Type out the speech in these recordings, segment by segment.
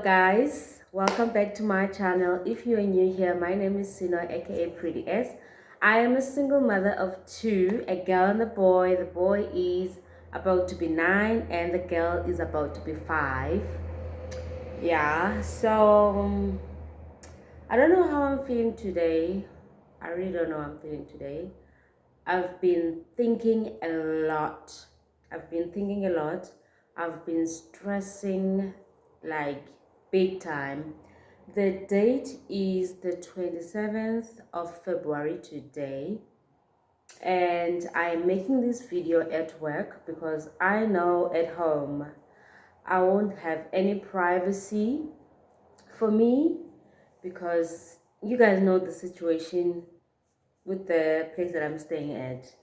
guys, welcome back to my channel. If you are new here, my name is Sino, aka Pretty S. I am a single mother of two, a girl and a boy. The boy is about to be 9 and the girl is about to be 5. Yeah, so I don't know how I'm feeling today. I really don't know how I'm feeling today. I've been thinking a lot. I've been thinking a lot. I've been stressing like big time. The date is the 27th of February today, and I'm making this video at work because I know at home I won't have any privacy for me, because you guys know the situation with the place that I'm staying at.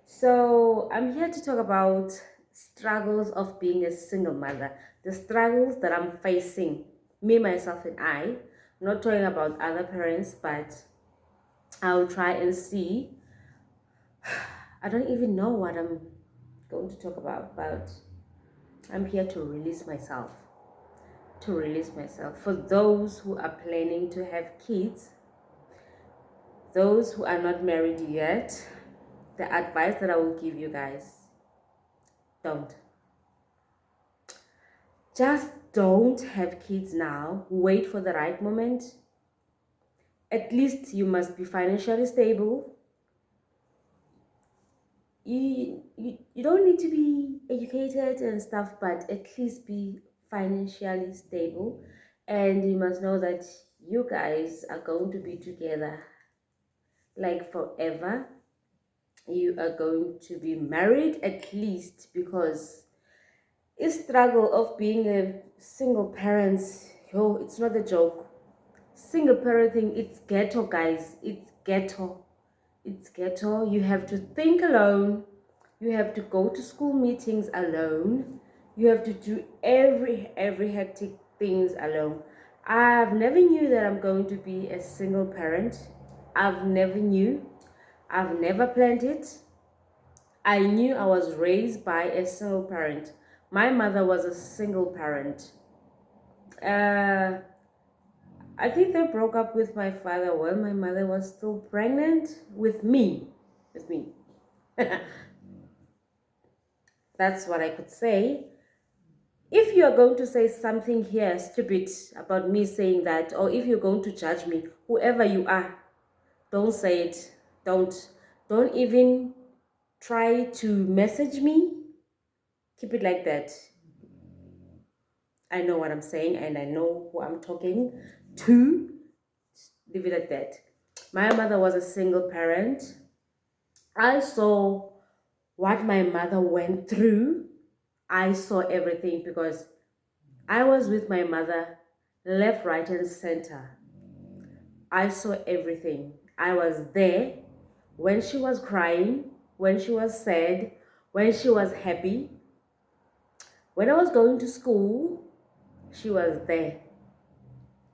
So I'm here to talk about struggles of being a single mother, the struggles that I'm facing, me, myself, and I. I'm not talking about other parents, but I'll try and see. I don't even know what I'm going to talk about, but I'm here to release myself. To release myself. For those who are planning to have kids, those who are not married yet, the advice that I will give you guys: don't. Just don't have kids now. Wait for the right moment. At least you must be financially stable. You don't need to be educated and stuff, but at least be financially stable. And you must know that you guys are going to be together like forever. You are going to be married at least, because this struggle of being a single parent, yo, it's not a joke. Single parenting, it's ghetto, guys. It's ghetto. It's ghetto. You have to think alone. You have to go to school meetings alone. You have to do every hectic things alone. I've never knew that I'm going to be a single parent. I've never knew. I've never planned it. I knew I was raised by a single parent. My mother was a single parent. I think they broke up with my father while my mother was still pregnant with me. With me. That's what I could say. If you are going to say something here stupid about me saying that, or if you're going to judge me, whoever you are, don't say it. Don't even try to message me. Keep it like that. I know what I'm saying and I know who I'm talking to. Leave it at that. My mother was a single parent. I saw what my mother went through. I saw everything because I was with my mother left, right, and center. I saw everything. I was there when she was crying, when she was sad, when she was happy. When I was going to school, she was there.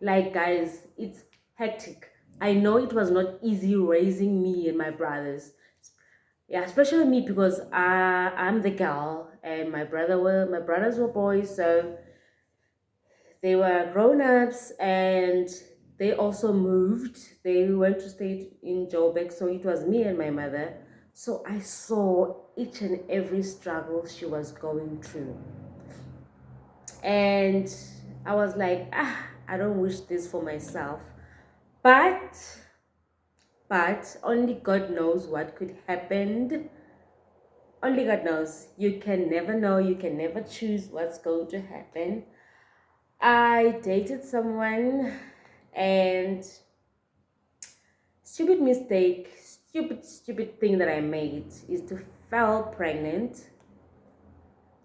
Like, guys, it's hectic. I know it was not easy raising me and my brothers. Yeah, especially me, because I'm the girl and my brothers were boys, so they were grown-ups and they also moved. They went to stay in Joburg, so it was me and my mother. So I saw each and every struggle she was going through. And I was like, I don't wish this for myself. But only God knows what could happen. Only God knows. You can never know. You can never choose what's going to happen. I dated someone, and stupid thing that I made is to fall pregnant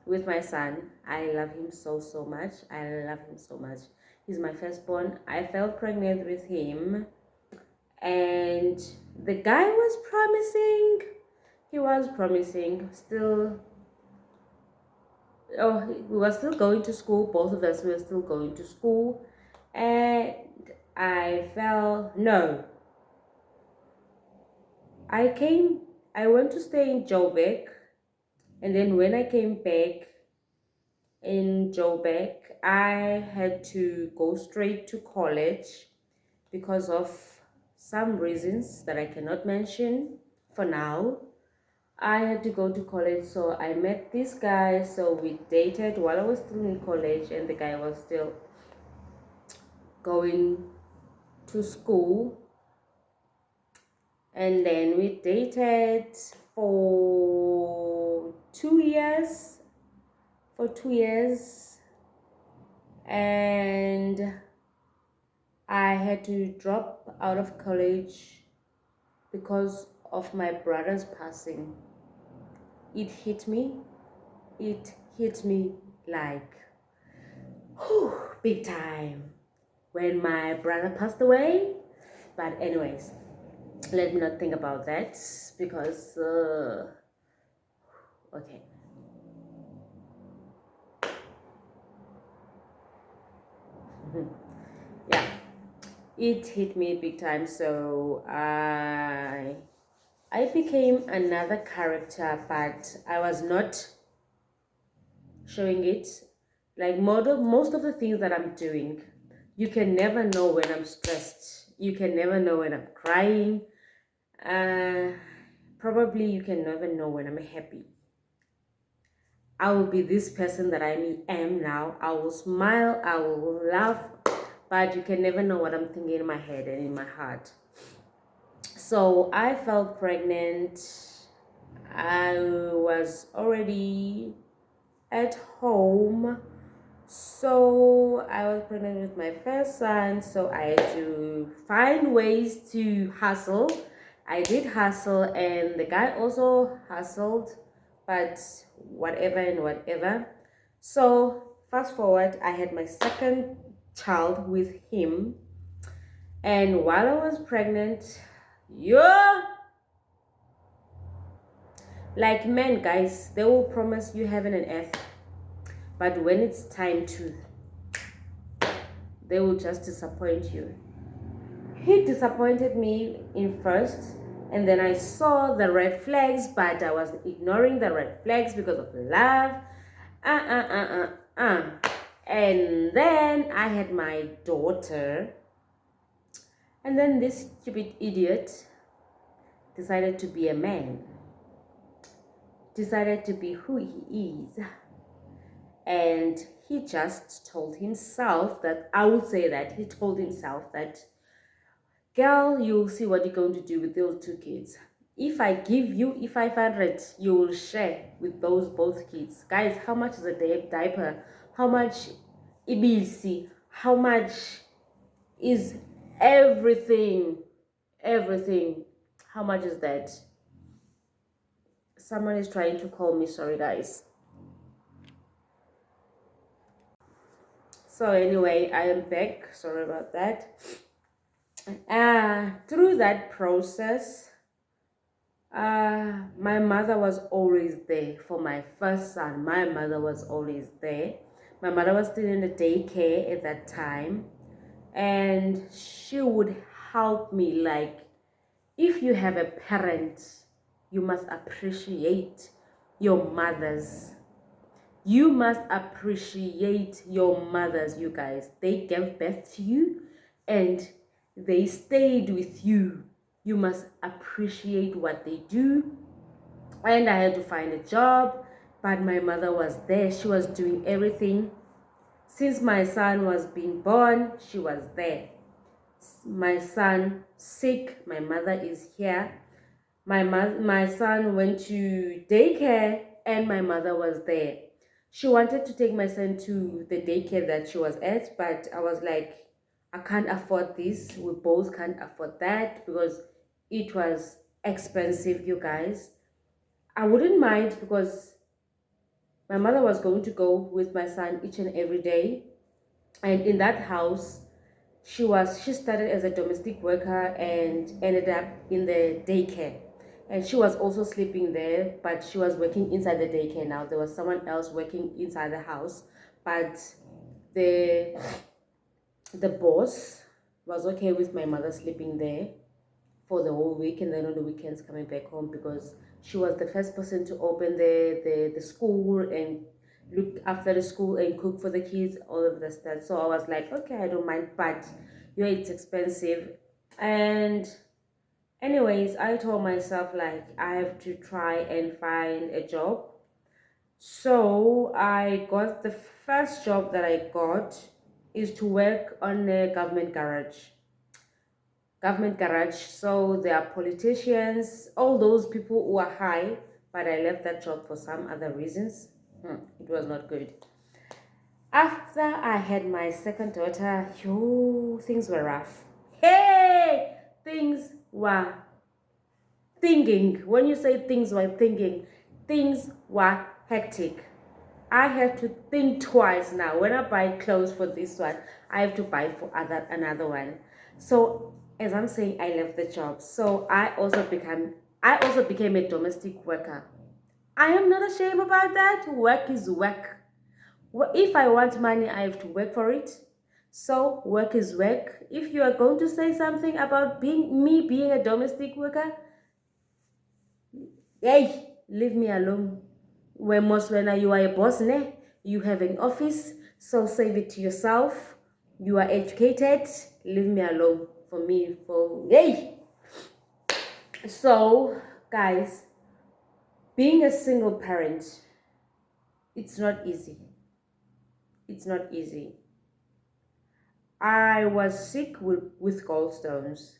with my son. I love him so much. I love him so much. He's my firstborn. I fell pregnant with him, and the guy was promising. He was promising. Still, we were still going to school. Both of us were still going to school, and I fell. No, I went to stay in Joburg, and then when I came back, in Joburg. I had to go straight to college because of some reasons that I cannot mention for now. I had to go to college, so I met this guy. So we dated while I was still in college, and the guy was still going to school. And then we dated for 2 years. For 2 years, and I had to drop out of college because of my brother's passing. It hit me. It hit me like whew, big time when my brother passed away. But anyways, let me not think about that because okay. Yeah, it hit me big time. So I became another character, but I was not showing it. Like most of the things that I'm doing, you can never know when I'm stressed. You can never know when I'm crying. Probably you can never know when I'm happy. I will be this person that I am now. I will smile, I will laugh, but you can never know what I'm thinking in my head and in my heart. So I felt pregnant. I was already at home. So I was pregnant with my first son. So I had to find ways to hustle. I did hustle, and the guy also hustled, but whatever and whatever. So fast forward, I had my second child with him. And while I was pregnant, yeah, like men, guys, they will promise you heaven and earth, but when it's time to, they will just disappoint you. He disappointed me in first, and then I saw the red flags, but I was ignoring the red flags because of love. And then I had my daughter, and then this stupid idiot decided to be a man, decided to be who he is. And he just told himself that, I would say that he told himself that, girl, you'll see what you're going to do with those two kids. If I give you 500, you will share with those both kids. Guys, how much is a diaper? How much ibisi? How much is everything? Everything. How much is that? Someone is trying to call me. Sorry, guys. So anyway, I am back. Sorry about that. Through that process, my mother was always there for my first son. My mother was always there. My mother was still in the daycare at that time, and she would help me. Like, if you have a parent, you must appreciate your mothers. You must appreciate your mothers, you guys. They gave birth to you and they stayed with you. You must appreciate what they do. And I had to find a job, but my mother was there. She was doing everything. Since my son was being born, she was there. My son sick, my mother is here. My son went to daycare and my mother was there. She wanted to take my son to the daycare that she was at, but I was like, I can't afford this. We both can't afford that because it was expensive, you guys. I wouldn't mind because my mother was going to go with my son each and every day. And in that house, she started as a domestic worker and ended up in the daycare. And she was also sleeping there, but she was working inside the daycare now. There was someone else working inside the house, but the boss was okay with my mother sleeping there for the whole week, and then on the weekends coming back home, because she was the first person to open the school and look after the school and cook for the kids, all of this stuff. So I was like, okay, I don't mind, but it's expensive. And anyways, I told myself like I have to try and find a job. So I got the first job that I got is to work on a government garage. So there are politicians, all those people who are high, but I left that job for some other reasons. It was not good. After I had my second daughter, things were rough. Hey, things were thinking. When you say things were thinking, things were hectic. I have to think twice now. When I buy clothes for this one, I have to buy for another one. So as I'm saying, I left the job. So I also became a domestic worker. I am not ashamed about that. Work is work. If I want money, I have to work for it. So work is work. If you are going to say something about being a domestic worker, hey, leave me alone. When you are a boss, you have an office, so save it to yourself. You are educated, leave me alone. For me, for hey. So, guys, being a single parent, it's not easy. It's not easy. I was sick with gallstones.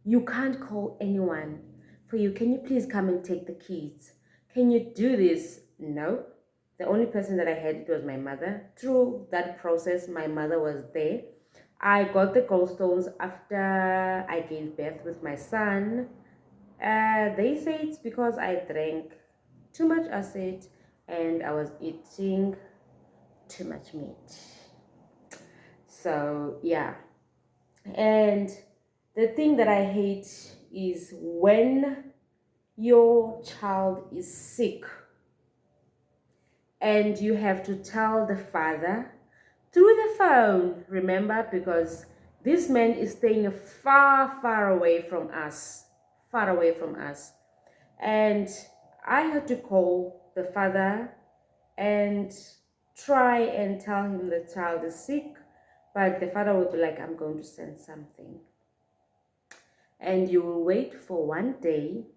You can't call anyone for you. Can you please come and take the keys? Can you do this? No. The only person that I had it was my mother. Through that process, my mother was there. I got the gallstones after I gave birth with my son. They say it's because I drank too much acid and I was eating too much meat. So yeah. And the thing that I hate is when your child is sick and you have to tell the father through the phone, remember, because this man is staying far, far away from us, and I had to call the father and try and tell him the child is sick, but the father will be like, I'm going to send something. And you will wait for 1 day,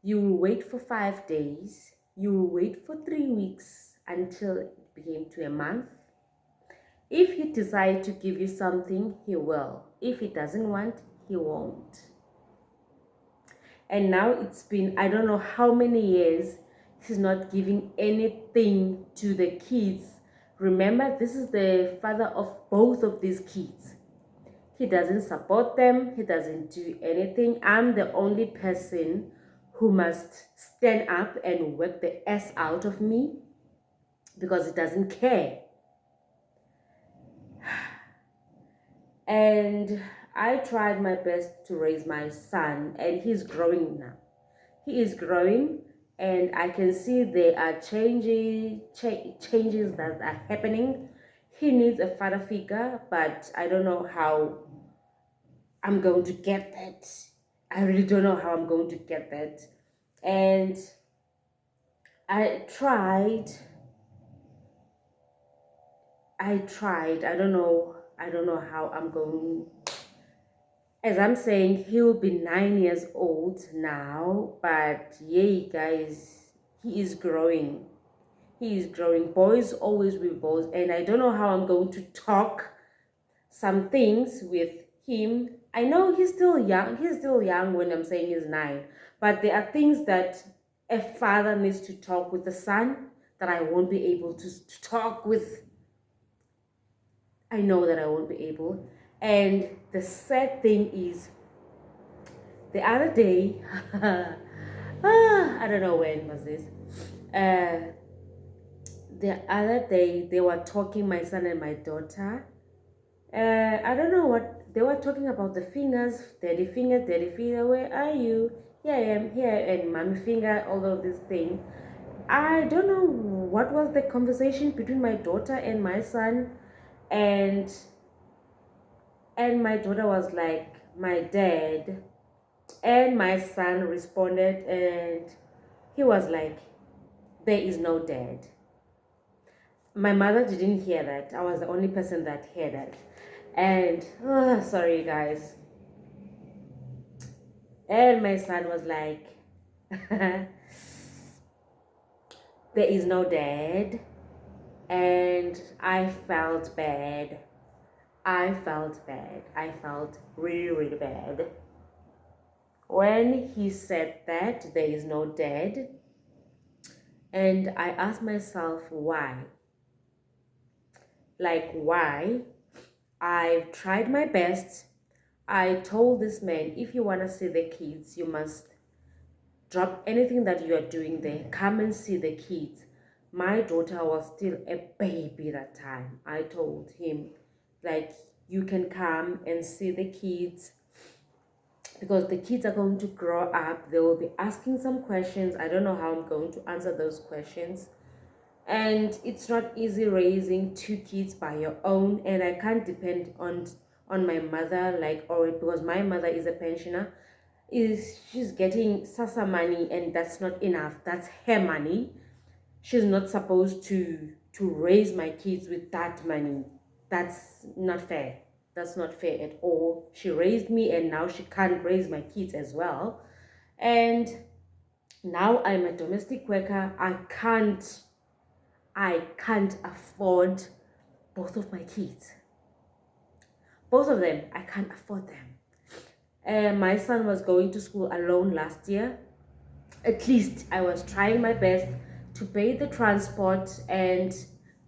you will wait for 5 days, you will wait for 3 weeks until it became to a month. If he decides to give you something, he will. If he doesn't want, he won't. And now it's been, I don't know how many years, he's not giving anything to the kids. Remember, this is the father of both of these kids. He doesn't support them. He doesn't do anything. I'm the only person who must stand up and work the ass out of me because he doesn't care. And I tried my best to raise my son, and he's growing now. He is growing, and I can see there are changes that are happening. He needs a father figure, but I don't know how I'm going to get that. I really don't know how I'm going to get that. And I tried. I don't know. I don't know how I'm going. As I'm saying, he'll be 9 years old now, but yay, guys, he is growing. He is growing. Boys always will boys, and I don't know how I'm going to talk some things with him. I know he's still young. He's still young when I'm saying he's 9, but there are things that a father needs to talk with the son that I won't be able to talk with. I know that I won't be able. And the sad thing is, the other day, I don't know when was this. The other day, they were talking, my son and my daughter. I don't know what they were talking about. The fingers, daddy finger, where are you? Here I am, here, and mommy finger, all of this thing. I don't know what was the conversation between my daughter and my son, and my daughter was like, my dad, and my son responded, and he was like, there is no dad. my mother didn't hear that. I was the only person that heard that. And sorry guys. And my son was like, there is no dad. And I felt bad. I felt bad. I felt really, really bad. When he said that there is no dad, and I asked myself why. Like, why? I've tried my best. I told this man, if you want to see the kids, you must drop anything that you are doing there. Come and see the kids. My daughter was still a baby that time. I told him, like, you can come and see the kids because the kids are going to grow up. They will be asking some questions. I don't know how I'm going to answer those questions. And it's not easy raising two kids by your own, and I can't depend on my mother, like, or because my mother is a pensioner, is she's getting sasa money, and that's not enough. That's her money. She's not supposed to raise my kids with that money. That's not fair. That's not fair at all. She raised me, and now she can't raise my kids as well. And now I'm a domestic worker. I can't afford both of my kids. Both of them, I can't afford them. And my son was going to school alone last year. At least I was trying my best to pay the transport and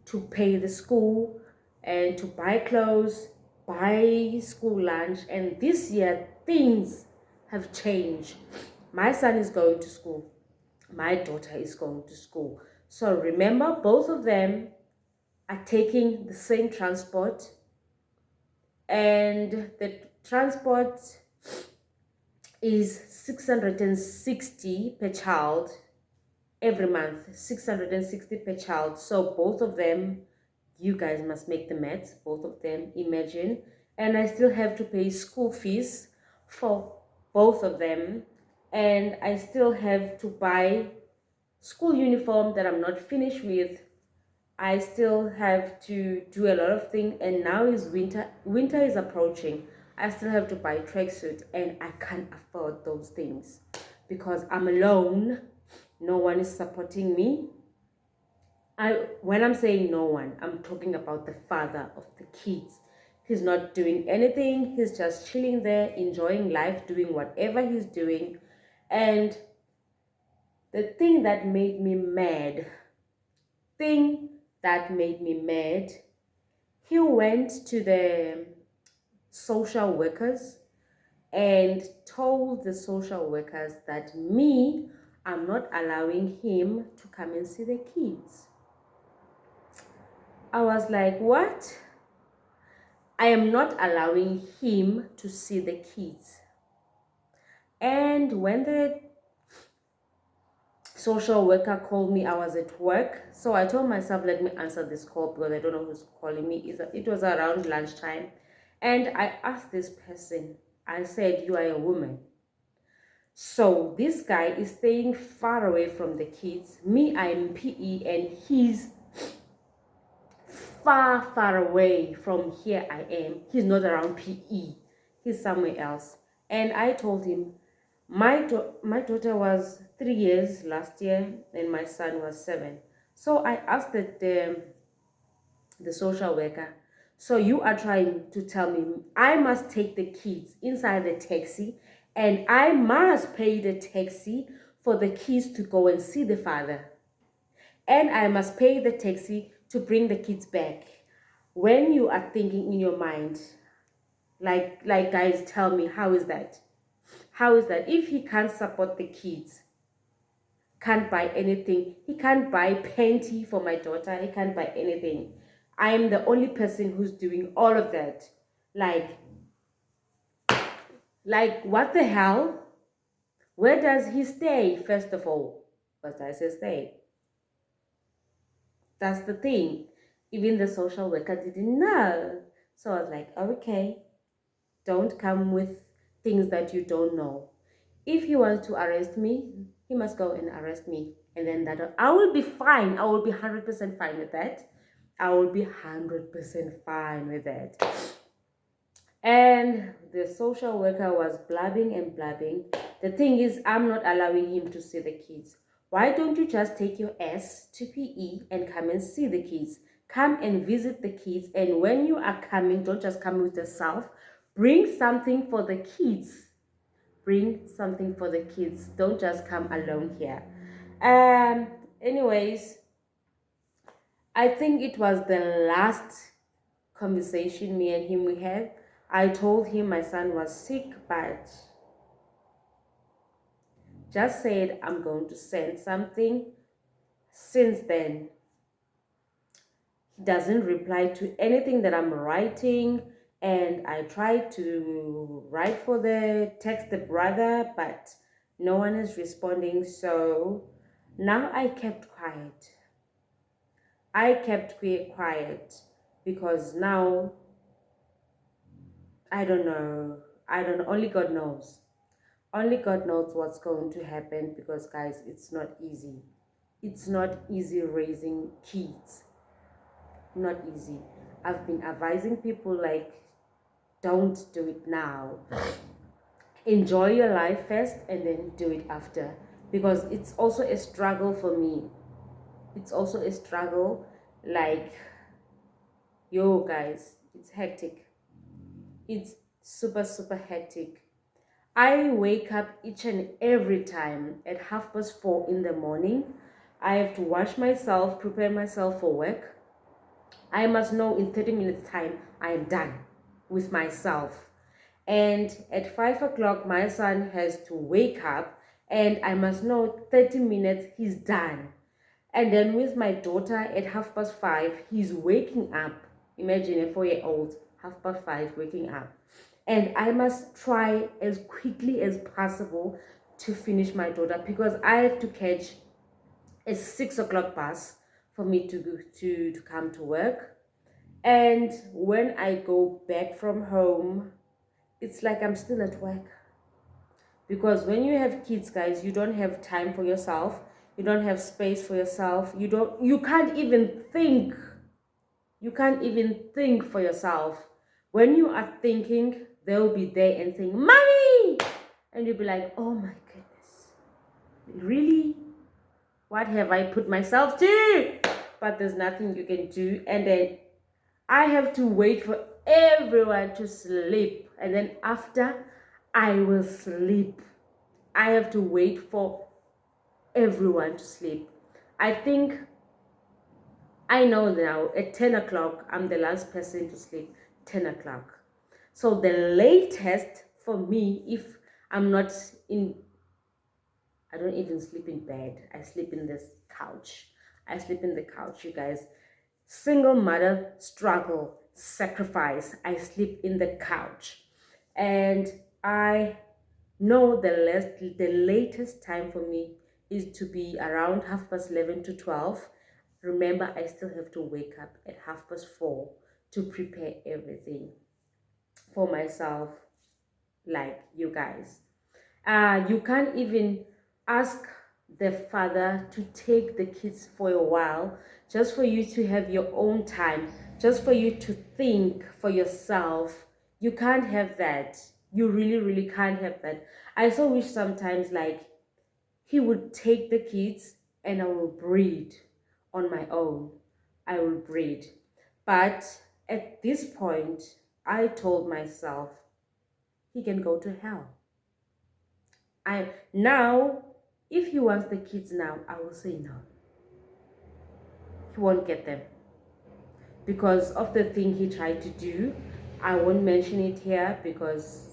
to pay the school and to buy clothes, buy school lunch. And this year, things have changed. My son is going to school. My daughter is going to school. So remember, both of them are taking the same transport, and the transport is 660 per child every month. 660 per child. So both of them, you guys must make the maths, both of them, imagine. And I still have to pay school fees for both of them, and I still have to buy school uniform that I'm not finished with. I still have to do a lot of things, and now is winter. Winter is approaching. I still have to buy tracksuit, and I can't afford those things because I'm alone. No one is supporting me. When I'm saying no one, I'm talking about the father of the kids. He's not doing anything. He's just chilling there, enjoying life, doing whatever he's doing. And the thing that made me mad, he went to the social workers and told the social workers that I'm not allowing him to come and see the kids. I was like, what? I am not allowing him to see the kids. And when the social worker called me, I was at work. So I told myself, let me answer this call because I don't know who's calling me. It was around lunchtime. And I asked this person, I said, you are a woman. So this guy is staying far away from the kids. Me, I'm PE, and he's far, far away from here I am. He's not around PE. He's somewhere else. And I told him, my daughter was 3 years last year, and my son was 7. So I asked the social worker, so you are trying to tell me I must take the kids inside the taxi, and I must pay the taxi for the kids to go and see the father, and I must pay the taxi to bring the kids back. When you are thinking in your mind, like guys, tell me, how is that? How is that? If he can't support the kids, can't buy anything, he can't buy panty for my daughter, he can't buy anything. I am the only person who's doing all of that. Like what the hell? Where does he stay, first of all? But I say stay. That's the thing. Even the social worker didn't know. So I was like, okay, don't come with things that you don't know. If he wants to arrest me, he must go and arrest me. And then I will be fine. I will be 100% fine with that. I will be 100% fine with that. And the social worker was blabbing and blabbing. The thing is, I'm not allowing him to see the kids. Why don't you just take your ass to PE and come and see the kids? Come and visit the kids. And when you are coming, don't just come with yourself. Bring something for the kids. Bring something for the kids. Don't just come alone here. Anyways, I think it was the last conversation me and him we had. I told him my son was sick, but just said I'm going to send something. Since then, he doesn't reply to anything that I'm writing, and I tried to write for text the brother, but no one is responding. So now I kept quiet. I kept quiet because now I don't know. I don't know. Only God knows. Only God knows what's going to happen, because guys, it's not easy. It's not easy raising kids. Not easy. I've been advising people like, don't do it now. Enjoy your life first and then do it after, because it's also a struggle for me. It's also a struggle. Like, yo guys, it's hectic. It's super hectic. I wake up each and every time at 4:30 in the morning. I have to wash myself, prepare myself for work. I must know in 30 minutes time I am done with myself. And at 5 o'clock my son has to wake up, and I must know 30 minutes he's done. And then with my daughter at 5:30, he's waking up. Imagine a 4-year-old, 5:30 waking up. And I must try as quickly as possible to finish my daughter, because I have to catch a 6 o'clock bus for me to go to come to work. And when I go back from home, it's like I'm still at work. Because when you have kids, guys, you don't have time for yourself. You don't have space for yourself. You can't even think. You can't even think for yourself. When you are thinking, they'll be there and saying, "Mommy!" And you'll be like, "Oh my goodness. Really? What have I put myself to?" But there's nothing you can do. And then I have to wait for everyone to sleep. And then after, I will sleep. I have to wait for everyone to sleep. I think I know now at 10 o'clock, I'm the last person to sleep. 10 o'clock. So the latest for me, if I'm not in, I don't even sleep in bed. I sleep in this couch. I sleep in the couch, you guys. Single mother struggle, sacrifice. I sleep in the couch. And I know the latest time for me is to be around 11:30 to 12. Remember, I still have to wake up at 4:30 to prepare everything for myself, like you guys. You can't even ask the father to take the kids for a while, just for you to have your own time, just for you to think for yourself. You can't have that. You really can't have that. I so wish sometimes like he would take the kids and I will breed on my own. I will breed. But at this point, I told myself he can go to hell. I now, if he wants the kids now, I will say no. He won't get them because of the thing he tried to do. I won't mention it here because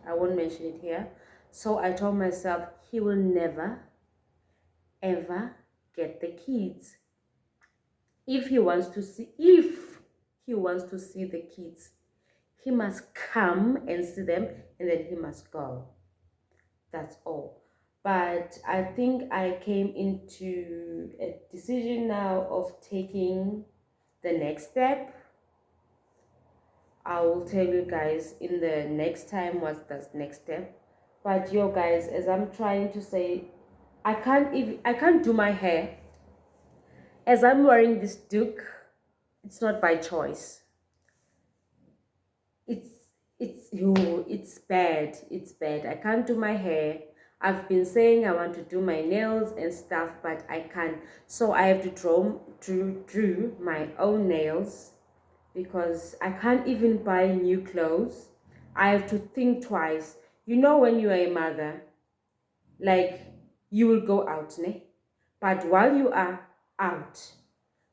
I won't mention it here. So I told myself he will never ever get the kids. If he wants to see the kids, he must come and see them, and then he must go. That's all. But I think I came into a decision now of taking the next step. I will tell you guys in the next time what's the next step. But yo guys, as I'm trying to say, I can't do my hair. As I'm wearing this duke, it's not by choice. It's it's bad. It's bad. I can't do my hair. I've been saying I want to do my nails and stuff, but I can't. So I have to drew my own nails because I can't even buy new clothes. I have to think twice. You know, when you are a mother, like, you will go out, ne? But while you are out,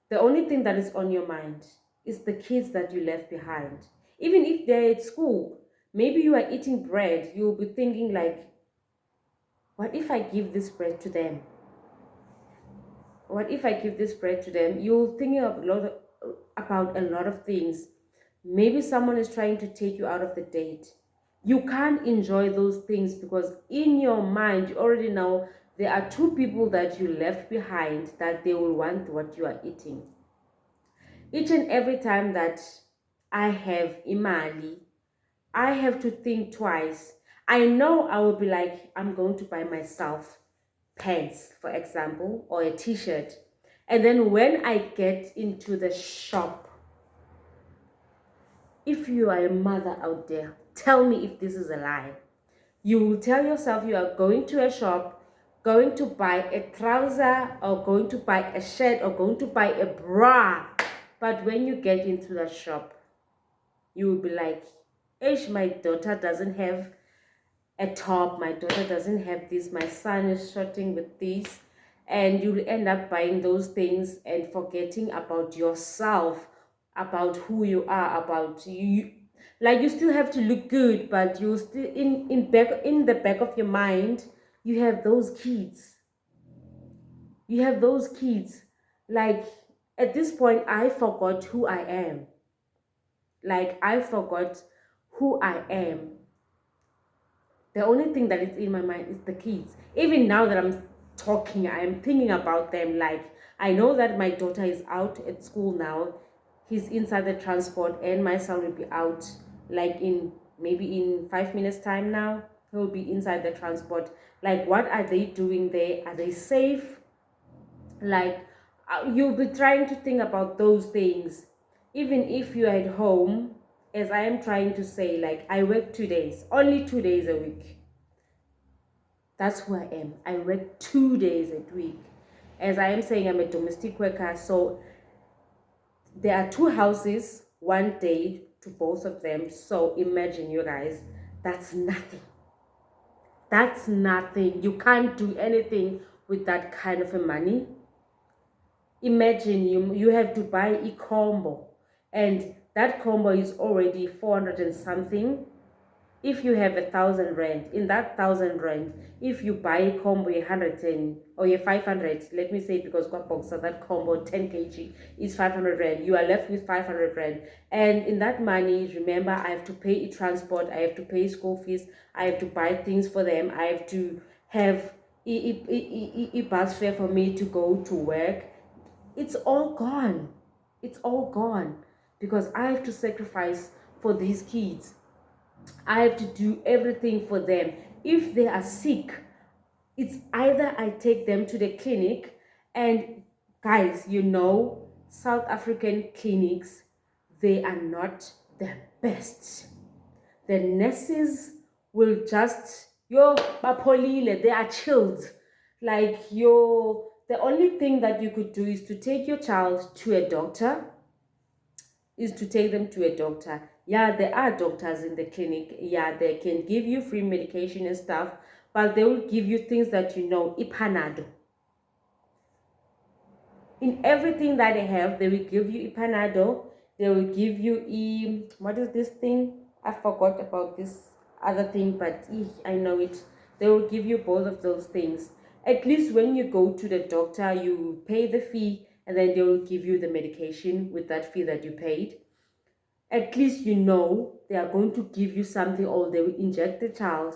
the only thing that is on your mind is the kids that you left behind. Even if they're at school, maybe you are eating bread, you'll be thinking like, what if I give this bread to them? What if I give this bread to them? You're thinking about a lot of things. Maybe someone is trying to take you out of the date. You can't enjoy those things because in your mind, you already know there are two people that you left behind that they will want what you are eating. Each and every time that I have imali, I have to think twice. I know I will be like, I'm going to buy myself pants, for example, or a t-shirt. And then when I get into the shop, if you are a mother out there, tell me if this is a lie. You will tell yourself you are going to a shop, going to buy a trouser, or going to buy a shirt, or going to buy a bra. But when you get into the shop, you will be like, Ish, my daughter doesn't have a top, my daughter doesn't have this, my son is shorting with this. And you'll end up buying those things and forgetting about yourself, about who you are, about you. Like, you still have to look good, but you still in the back of your mind, you have those kids. You have those kids. Like, at this point, I forgot who I am. Like, I forgot who I am. The only thing that is in my mind is the kids. Even now that I'm talking, I'm thinking about them. Like, I know that my daughter is out at school now. He's inside the transport, and my son will be out like in maybe in 5 minutes time now. He'll be inside the transport. Like, what are they doing there? Are they safe? Like, you'll be trying to think about those things. Even if you're at home, as I am trying to say, like, I work 2 days, only 2 days a week. That's who I am. I work 2 days a week. As I am saying, I'm a domestic worker. So there are two houses, 1 day to both of them. So imagine, you guys, that's nothing. That's nothing. You can't do anything with that kind of a money. Imagine you have to buy a combo, and that combo is already 400 and something. If you have 1,000 rand, in that 1,000 rand, if you buy a combo 110 or 500, let me say, because so that combo 10 kg is 500 rand, you are left with 500 rand. And in that money, remember, I have to pay transport, I have to pay school fees, I have to buy things for them, I have to have a bus fare for me to go to work. It's all gone. It's all gone because I have to sacrifice for these kids. I have to do everything for them. If they are sick, it's either I take them to the clinic, and guys, you know, South African clinics, they are not the best. The nurses will just, they are chilled. Like, the only thing that you could do is to take your child to a doctor, Yeah, there are doctors in the clinic. Yeah, they can give you free medication and stuff, but they will give you things that ipanado. In everything that they have, they will give you ipanado. They will give you what is this thing? I forgot about this other thing, but I know it. They will give you both of those things. At least when you go to the doctor, you pay the fee, and then they will give you the medication with that fee that you paid. At least they are going to give you something, or they will inject the child.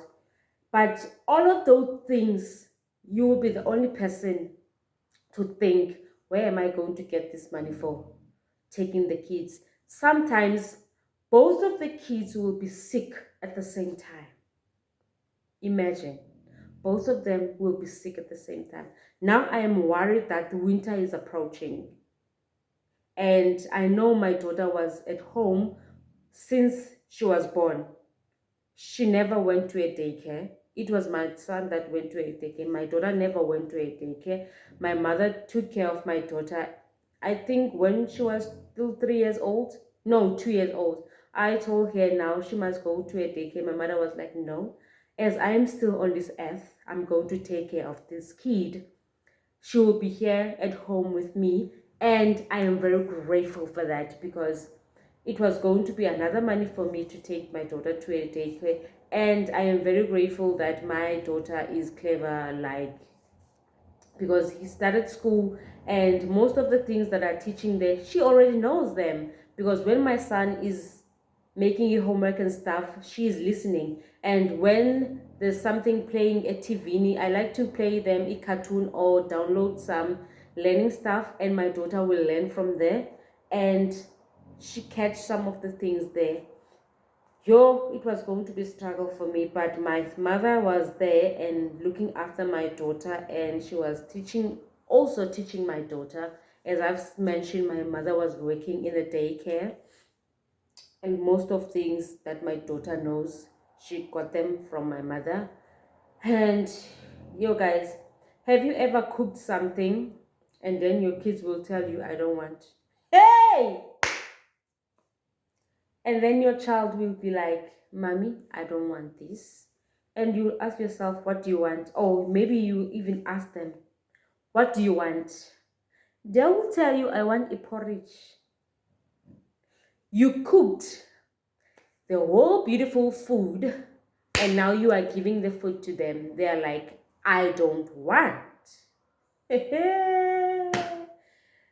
But all of those things, you will be the only person to think, where am I going to get this money for? Taking the kids. Sometimes both of the kids will be sick at the same time. Imagine. both of them will be sick at the same time. Now I am worried that the winter is approaching. And I know my daughter was at home since she was born. She never went to a daycare. It was my son that went to a daycare. My daughter never went to a daycare. My mother took care of my daughter, I think, when she was still 3 years old. No, 2 years old. I told her now she must go to a daycare. My mother was like, no. As I am still on this earth, I'm going to take care of this kid. She will be here at home with me. And I am very grateful for that, because it was going to be another money for me to take my daughter to a daycare. And I am very grateful that my daughter is clever, like, because he started school and most of the things that are teaching there, she already knows them. Because when my son is making your homework and stuff, she is listening. And when there's something playing at TV, I like to play them a cartoon or download some learning stuff, and my daughter will learn from there, and she catch some of the things there. It was going to be a struggle for me, but my mother was there and looking after my daughter, and she was also teaching my daughter. As I've mentioned, my mother was working in the daycare, and most of things that my daughter knows, she got them from my mother. And guys, have you ever cooked something and then your kids will tell you, I don't want? Hey! And then your child will be like, Mommy, I don't want this. And you ask yourself, what do you want? Or maybe you even ask them, what do you want? They will tell you, I want a porridge. You cooked the whole beautiful food, and now you are giving the food to them. They are like, I don't want.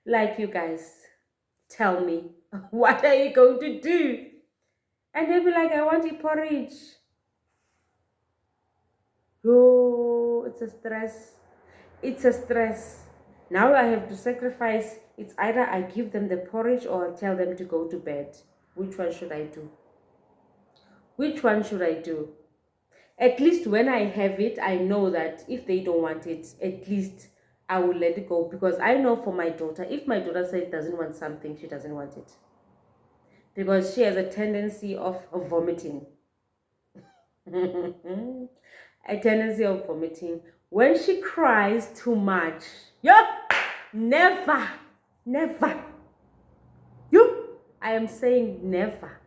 Like, you guys, tell me, what are you going to do? And they'll be like, I want a porridge. Oh, it's a stress. It's a stress. Now I have to sacrifice. It's either I give them the porridge or I tell them to go to bed. Which one should I do? Which one should I do? At least when I have it, I know that if they don't want it, at least I will let it go. Because I know for my daughter, if my daughter says doesn't want something, she doesn't want it. Because she has a tendency of vomiting. A tendency of vomiting. When she cries too much, never, never. I am saying never.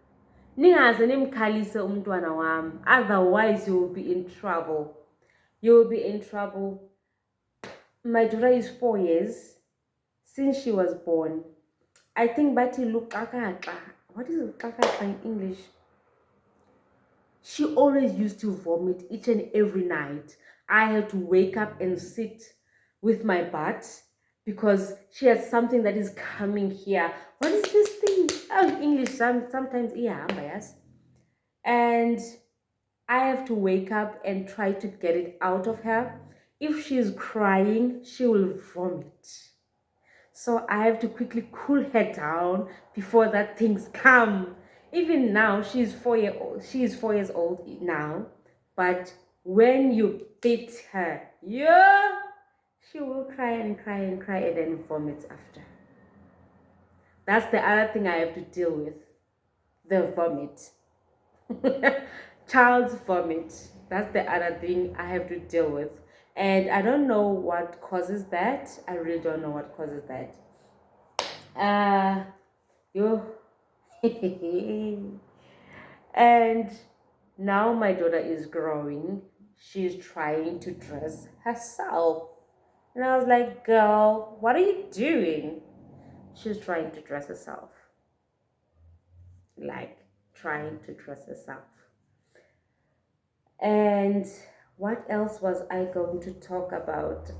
Ningaze nimkhalise umntwana wami, otherwise you will be in trouble. You will be in trouble. My daughter is 4 years since she was born. I think Bati Lukakaka. What is Lukakaka in English? She always used to vomit each and every night. I had to wake up and sit with my butt because she has something that is coming here. What is this thing? Oh, English sometimes, yeah, I'm biased. And I have to wake up and try to get it out of her. If she's crying, she will vomit. So I have to quickly cool her down before that things come. Even now, she's 4 years old. She is 4 years old now. But when you beat her, she will cry and cry and cry and then vomit after. That's the other thing I have to deal with. The vomit. Child's vomit. That's the other thing I have to deal with. And I don't know what causes that. I really don't know what causes that. And now my daughter is growing. She's trying to dress herself. And I was like, girl, what are you doing? She's trying to dress herself. Like, trying to dress herself. And what else was I going to talk about?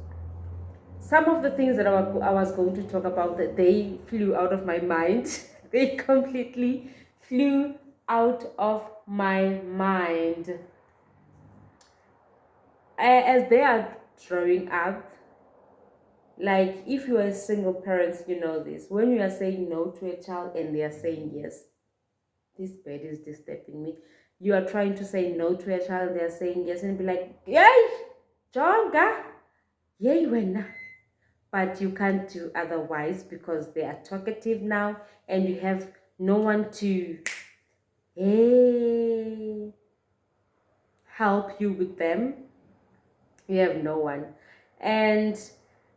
Some of the things that I was going to talk about, that they flew out of my mind. They completely flew out of my mind. As they are growing up, like if you are a single parent, you know this. When you are saying no to a child and they are saying yes, this bed is disturbing me. You are trying to say no to a child, they are saying yes, and be like, yay! Jonga, yay wena. But you can't do otherwise because they are talkative now and you have no one to hey, help you with them. You have no one. And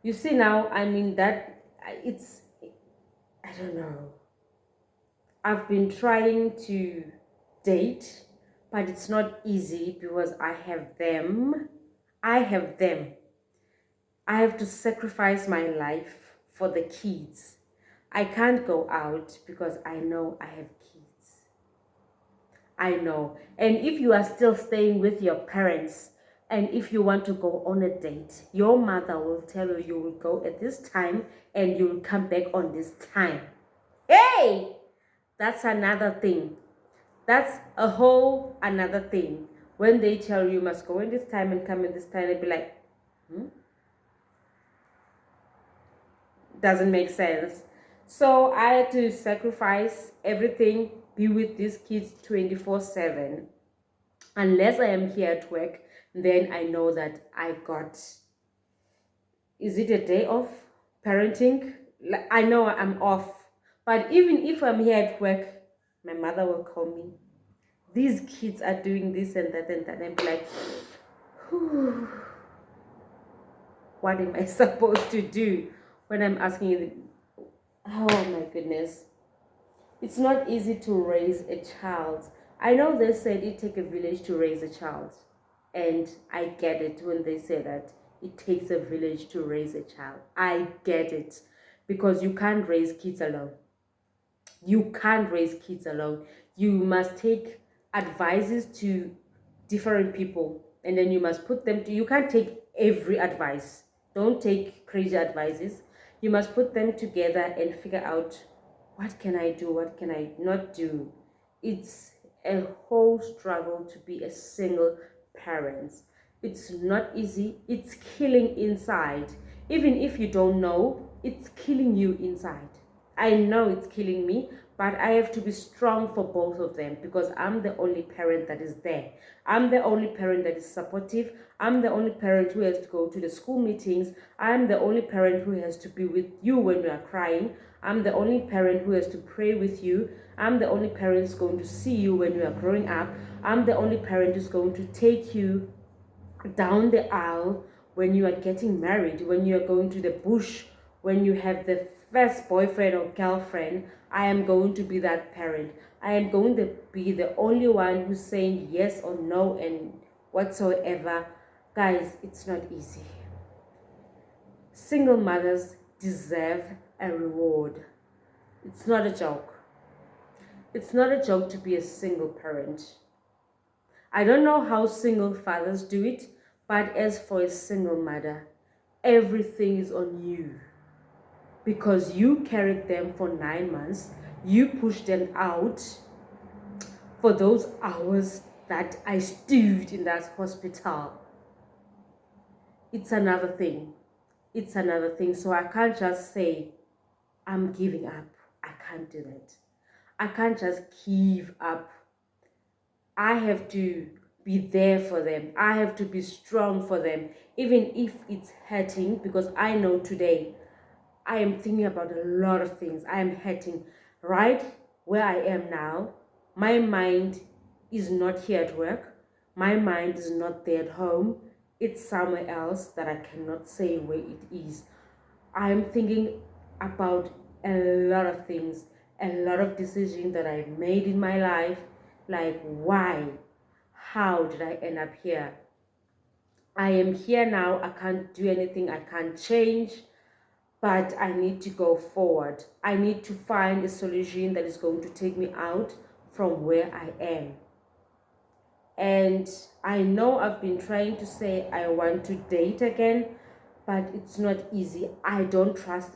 you see now, I mean, that it's, I don't know. I've been trying to date, but it's not easy because I have them. I have them. I have to sacrifice my life for the kids. I can't go out because I know I have kids. I know. And if you are still staying with your parents and if you want to go on a date, your mother will tell you you will go at this time and you will come back on this time. Hey! That's another thing. That's a whole another thing. When they tell you you must go in this time and come in this time, they'll be like, doesn't make sense. So I had to sacrifice everything, be with these kids 24/7. Unless I am here at work, then I know that I got, is it a day off parenting? I know I'm off. But even if I'm here at work, my mother will call me. These kids are doing this and that and that. And be like, whew, what am I supposed to do when I'm asking you? Oh my goodness. It's not easy to raise a child. I know they said it takes a village to raise a child. And I get it when they say that it takes a village to raise a child. I get it. Because you can't raise kids alone. You can't raise kids alone. You must take advices to different people. And then you must put them to, you can't take every advice. Don't take crazy advices. You must put them together and figure out, what can I do? What can I not do? It's a whole struggle to be a single parent. It's not easy. It's killing inside. Even if you don't know, it's killing you inside. I know it's killing me, but I have to be strong for both of them because I'm the only parent that is there. I'm the only parent that is supportive. I'm the only parent who has to go to the school meetings. I'm the only parent who has to be with you when you are crying. I'm the only parent who has to pray with you. I'm the only parent who's going to see you when you are growing up. I'm the only parent who's going to take you down the aisle when you are getting married, when you are going to the bush, when you have the first boyfriend or girlfriend. I am going to be that parent. I am going to be the only one who's saying yes or no and whatsoever. Guys, it's not easy. Single mothers deserve a reward. It's not a joke. It's not a joke to be a single parent. I don't know how single fathers do it, but as for a single mother, everything is on you. Because you carried them for 9 months, you pushed them out for those hours that I stood in that hospital. It's another thing. It's another thing. So I can't just say, I'm giving up. I can't do that. I can't just give up. I have to be there for them. I have to be strong for them, even if it's hurting, because I know today I am thinking about a lot of things. I am hurting right where I am now. My mind is not here at work. My mind is not there at home. It's somewhere else that I cannot say where it is. I am thinking about a lot of things, a lot of decisions that I've made in my life. Like, why? How did I end up here? I am here now. I can't do anything. I can't change. But I need to go forward. I need to find a solution that is going to take me out from where I am. And I know I've been trying to say I want to date again, but it's not easy. I don't trust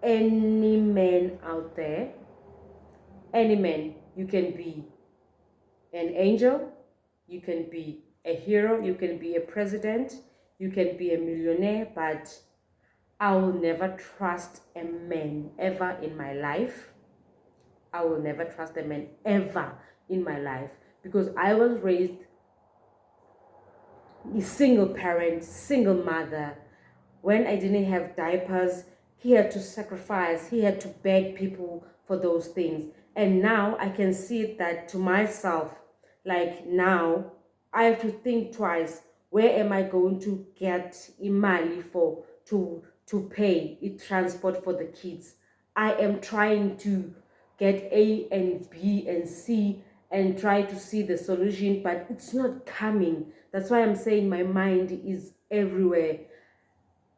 any man out there. Any man. You can be an angel, you can be a hero, you can be a president, you can be a millionaire, but I will never trust a man ever in my life. I will never trust a man ever in my life because I was raised a single parent, single mother. When I didn't have diapers, he had to sacrifice, he had to beg people for those things. And now I can see that to myself. Like now, I have to think twice. Where am I going to get imali for to pay transport for the kids? I am trying to get A and B and C and try to see the solution, but it's not coming. That's why I'm saying my mind is everywhere.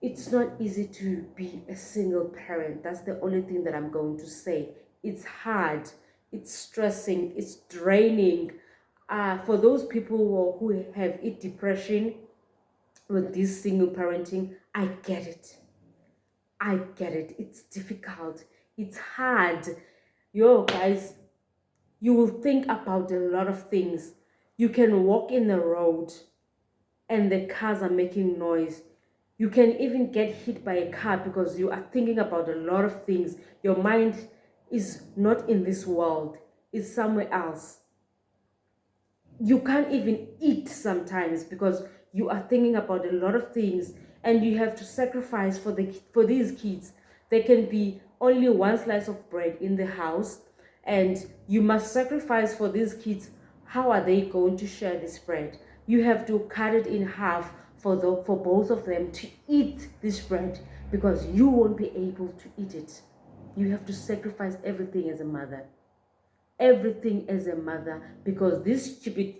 It's not easy to be a single parent. That's the only thing that I'm going to say. It's hard, it's stressing, it's draining. For those people who have depression with this single parenting, I get it. I get it. It's difficult. It's hard. Yo, guys, you will think about a lot of things. You can walk in the road and the cars are making noise. You can even get hit by a car because you are thinking about a lot of things. Your mind is not in this world, it's somewhere else. You can't even eat sometimes because you are thinking about a lot of things, and you have to sacrifice for these kids. There can be only one slice of bread in the house, and you must sacrifice for these kids. How are they going to share this bread? You have to cut it in half for both of them to eat this bread, because you won't be able to eat it. You have to sacrifice everything as a mother. Everything as a mother, because these stupid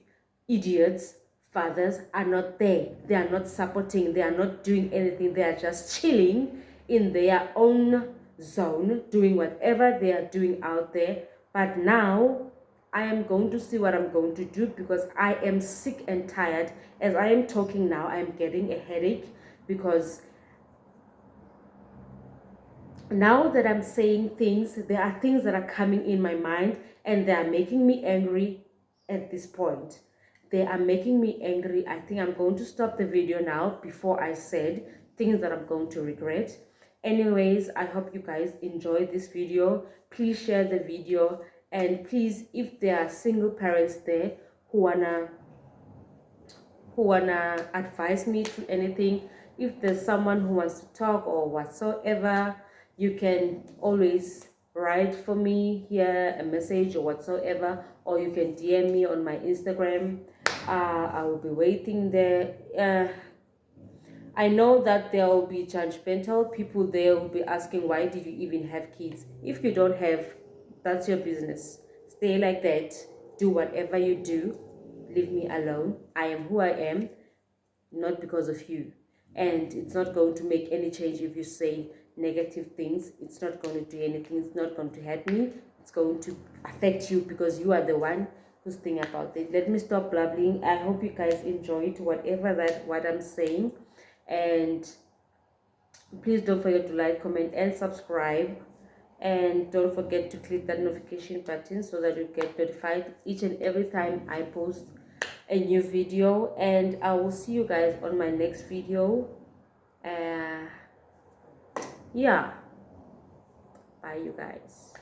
idiots fathers are not there. They are not supporting, they are not doing anything. They are just chilling in their own zone, doing whatever they are doing out there. But now I am going to see what I'm going to do, because I am sick and tired. As I am talking now, I am getting a headache, because now that I'm saying things, there are things that are coming in my mind, and they are making me angry at this point. They are making me angry. I think I'm going to stop the video now before I said things that I'm going to regret. Anyways, I hope you guys enjoyed this video. Please share the video, and please, if there are single parents there who wanna advise me to anything, if there's someone who wants to talk or whatsoever, you can always write for me here a message or whatsoever, or you can DM me on my Instagram. I will be waiting there. I know that there will be judgmental people there who will be asking, why did you even have kids? If you don't have, that's your business. Stay like that. Do whatever you do. Leave me alone. I am who I am, not because of you. And it's not going to make any change if you say negative things. It's not going to do anything. It's not going to hurt me. It's going to affect you, because you are the one who's thinking about it. Let me stop blabbling. I hope you guys enjoyed what I'm saying. And please don't forget to like, comment, and subscribe. And don't forget to click that notification button so that you get notified each and every time I post a new video. And I will see you guys on my next video. Yeah, bye you guys.